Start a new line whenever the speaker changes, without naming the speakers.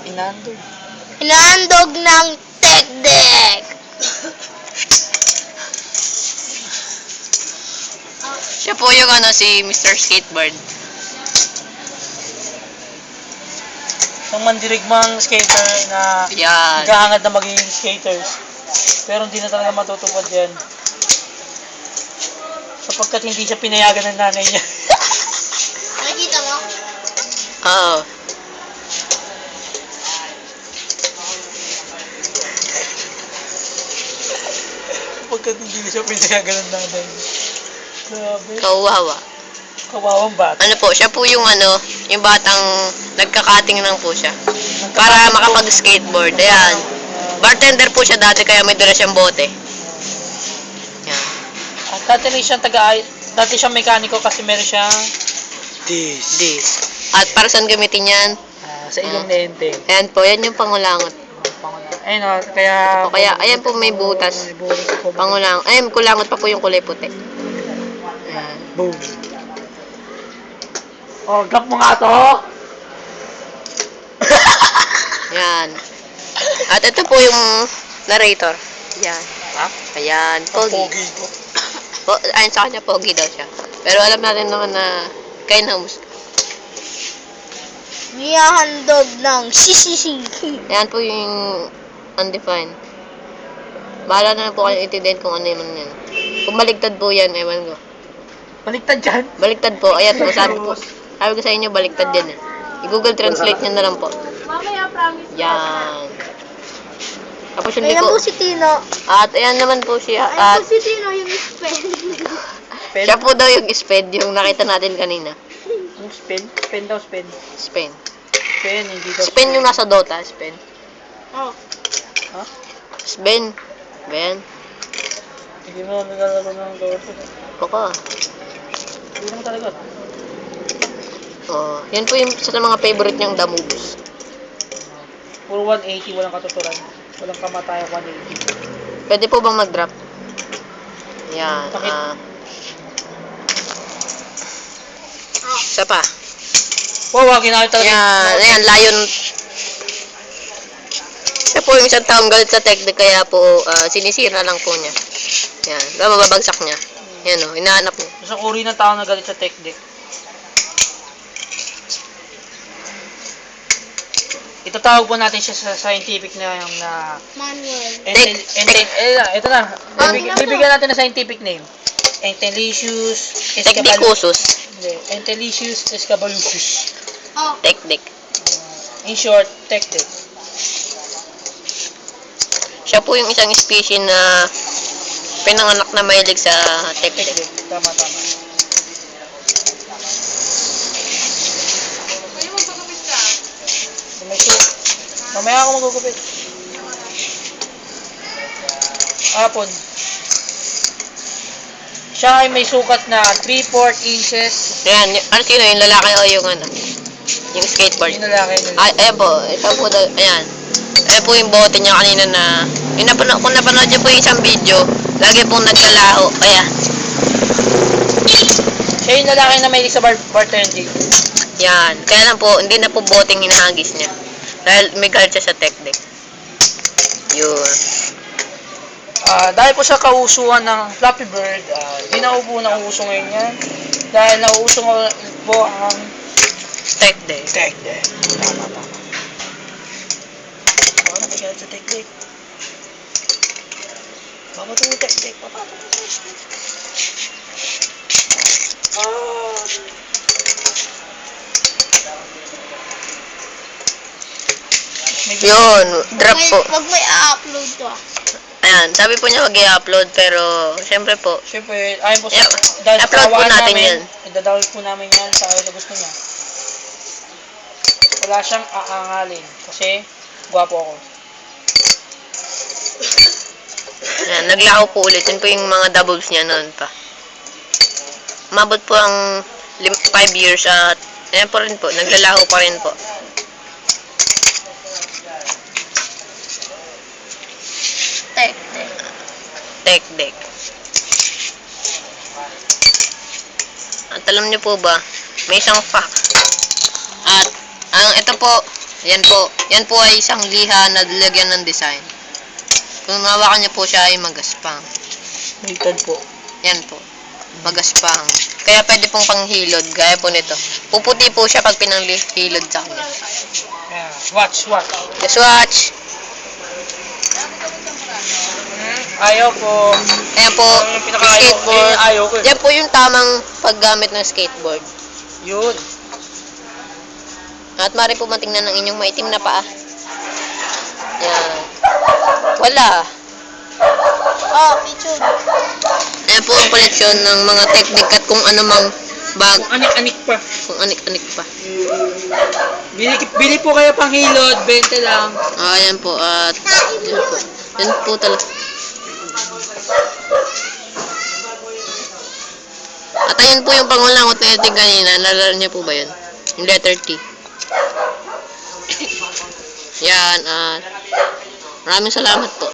Inandog.
Inaandog ng tech deck.
Siya po yung si Mr. Skateboard.
Isang mandirigmang skater na
Yan.
nag-aangad na magiging skaters. Pero hindi na talaga matutupad yan. Sapagkat hindi siya pinayagan ng nanay niya.
Nakikita mo?
Oo.
Sapagkat hindi na siya pinayagan ng nanay niya. Grabe.
Kawawa.
Kawawang bata.
Ano po, siya po yung yung batang nagkakating lang po siya. Para makapag-skateboard. Ayan. Bartender po siya dati kaya may dala siyang bote. Yan.
At dati siyang mekaniko kasi meron siyang
This. At para saan gamitin yan?
sa ilong na ente.
Ayan po, yan yung pangulangot.
Ayun o, kaya...
O kaya, ayan po may butas. Pangulangot. Ayan, kulangot pa po yung kulay puti. Ayan.
Boom. Oh, gap mo nga to!
Yan. At ito po yung narrator. Yan.
Ha?
Ayan, pogi.
Pogi ko.
Ayan sa kanya, pogi daw siya. Pero alam natin naman na kayo na humusga.
Niyahandog ng sisisi.
Ayan po yung undefined. Bahala na po kayo itindihin kung ano yung yan. Kung baligtad po yan, ewan ko.
Baligtad dyan.
Baligtad po. Ayan po, sabi ko sa inyo, baligtad yan. I-Google Translate nyo na lang po.
Mamaya promise.
Yan. Tapos yung
Ayan
liko.
po si Tino.
At ayan naman po siya.
Ayan
At
po si Tino yung spell.
siya po daw yung sped, yung nakita natin kanina.
Yung spin? Spin daw, spin.
Spain.
Spin, hindi daw
Spain yung nasa Dota, Spain.
Oh.
Ha?
Spain. Ben.
Hindi mo naglalaro ng Dota.
Baka.
Hindi naman talaga.
Oh, yan po yung sa mga favorite niyang The Moves.
Puro 180, walang katuturan. Walang kamatayan 180.
Pwede po bang mag-drop? Yan.
Bakit?
Isa pa.
Wow, ginamit talaga.
Ayan, Lion. Siya po yung isang taong galit sa technique, kaya po sinisira lang po niya. Yan, mababagsak niya. Yan o, hinahanap niya.
Sa uri ng tao na galit sa tech deck. Itatawag po natin siya sa scientific na
Manuel.
ito na. Bibigyan natin ng scientific name. Entelicius
Technicusus.
Entelicius escabalucus.
Oh.
Technique.
In short, tech deck.
Siya po yung isang species na pinanganak na mahilig sa
Tech
technique.
deck. Tama. Mamaya ako magugupit. Hapon. Siya ay may sukat na 3/4 inches.
Ayan, sino yung lalaki o yung yung skateboard?
Yung lalaki.
Ay, ayan po, ito po, ayan. Ayan po yung bote niya kanina na, kung napanood niyo po yung isang video, lagi pong nagkalaho, ayan.
Siya yung lalaki na may sa bartending.
Yan, kaya lang po, hindi na po boteng hinahagis niya. Dahil may galit siya sa tech deck. Yun.
Dahil po sa kausuhan ng Flappy Bird, di na po nauuso ngayon yan. Dahil nauuso po ang
Tech deck.
tech deck. Tama. Ano may galit sa tech deck? Papato yung tech deck.
Yun, drop po.
Wag may a-upload to.
Ayan, sabi po niya mag-i-upload, pero, syempre po,
Siyempre, ayon po
Yep.
dahil sa
Upload po
kawaan
natin
namin,
yan.
idadawal po namin yan sa ayaw na gusto niya. Wala siyang aangalin kasi gwapo ako.
ayan, naglaho po ulit. Yun po yung mga doubles niya noon pa. Umabot po ang 5 years at, ayan po rin po, naglalaho pa rin po. Tech deck. At alam niyo po ba, may isang fact. At Ito po, yan po. Yan po ay isang liha na lagyan ng design. Kung nawakan niyo po siya ay magaspang.
Baliktad po.
Yan po. Magaspang. Kaya pwede pong panghilod. Gaya po nito. Puputi po siya pag pinanghilod sa kanya.
Yeah. Watch.
Just watch.
Ayaw po.
Ayan po,
Yung pinaka-ayaw.
skateboard.
Yung ayaw ko eh.
Yan po yung tamang paggamit ng skateboard.
Yun.
At mari po matingnan ng inyong maitim na paa. Yan. Wala.
Oh, picture.
Ayan po ang koleksyon ng mga teknik at kung ano mang bag.
Anik-anik pa.
Kung anik-anik pa.
Bili po kayo pang hilod. 20 lang.
Ayan po. At yan po. Yan po talaga. At ayun po yung pangulangot na natin kanina. Nalala niyo po ba yun? Yung letter T. Yan. At maraming salamat po.